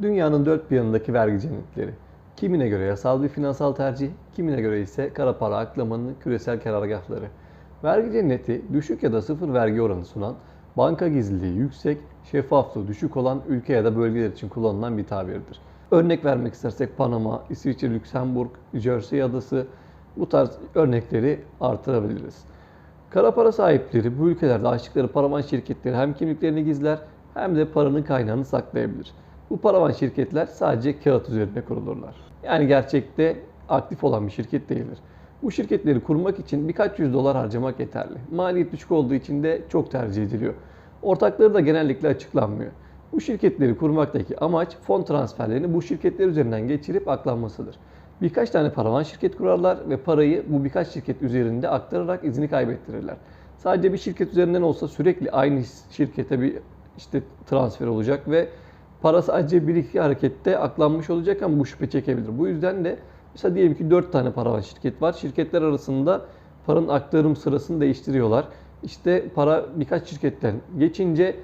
Dünyanın dört bir yanındaki vergi cennetleri. Kimine göre yasal bir finansal tercih, kimine göre ise kara para aklamanın küresel karargahları. Vergi cenneti, düşük ya da sıfır vergi oranı sunan, banka gizliliği yüksek, şeffaflığı düşük olan ülke ya da bölgeler için kullanılan bir tabirdir. Örnek vermek istersek Panama, İsviçre, Lüksemburg, Jersey adası, bu tarz örnekleri artırabiliriz. Kara para sahipleri bu ülkelerde açtıkları paravan şirketleri hem kimliklerini gizler hem de paranın kaynağını saklayabilir. Bu paravan şirketler sadece kağıt üzerinde kurulurlar. Yani gerçekte aktif olan bir şirket değildir. Bu şirketleri kurmak için birkaç yüz dolar harcamak yeterli. Maliyet düşük olduğu için de çok tercih ediliyor. Ortakları da genellikle açıklanmıyor. Bu şirketleri kurmaktaki amaç fon transferlerini bu şirketler üzerinden geçirip aklanmasıdır. Birkaç tane paravan şirket kurarlar ve parayı bu birkaç şirket üzerinde aktararak izini kaybettirirler. Sadece bir şirket üzerinden olsa sürekli aynı şirkete bir transfer olacak ve para sadece bir iki harekette aklanmış olacak ama bu şüphe çekebilir. Bu yüzden de mesela diyelim ki 4 tane paravan şirket var. Şirketler arasında paranın aktarım sırasını değiştiriyorlar. İşte para birkaç şirketten geçince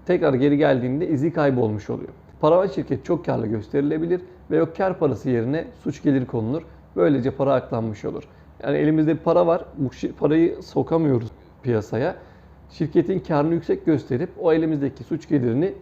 tekrar geri geldiğinde izi kaybolmuş oluyor. Paravan şirket çok karlı gösterilebilir ve o kar parası yerine suç geliri konulur. Böylece para aklanmış olur. Yani elimizde bir para var, bu parayı sokamıyoruz piyasaya. Şirketin karını yüksek gösterip o elimizdeki suç gelirini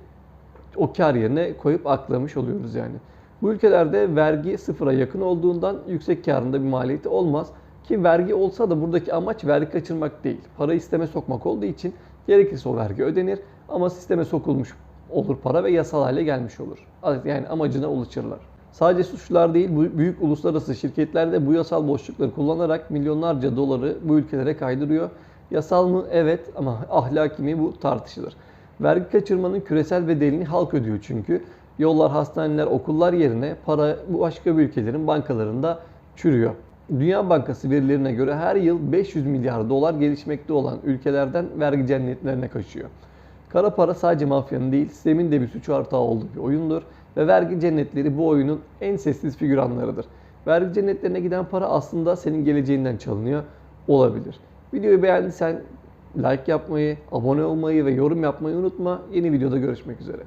o kar yerine koyup aklamış oluyoruz yani. Bu ülkelerde vergi sıfıra yakın olduğundan yüksek karında bir maliyeti olmaz. Ki vergi olsa da buradaki amaç vergi kaçırmak değil. Para sisteme sokmak olduğu için gerekirse o vergi ödenir ama sisteme sokulmuş olur para ve yasal hale gelmiş olur. Yani amacına ulaşırlar. Sadece suçlular değil, bu büyük uluslararası şirketler de bu yasal boşlukları kullanarak milyonlarca doları bu ülkelere kaydırıyor. Yasal mı? Evet, ama ahlaki mi? Bu tartışılır. Vergi kaçırmanın küresel bedelini halk ödüyor çünkü. Yollar, hastaneler, okullar yerine para bu başka bir ülkelerin bankalarında çürüyor. Dünya Bankası verilerine göre her yıl 500 milyar dolar gelişmekte olan ülkelerden vergi cennetlerine kaçıyor. Kara para sadece mafyanın değil, sistemin de bir suç ortağı olduğu bir oyundur ve vergi cennetleri bu oyunun en sessiz figüranlarıdır. Vergi cennetlerine giden para aslında senin geleceğinden çalınıyor olabilir. Videoyu beğendiysen like yapmayı, abone olmayı ve yorum yapmayı unutma. Yeni videoda görüşmek üzere.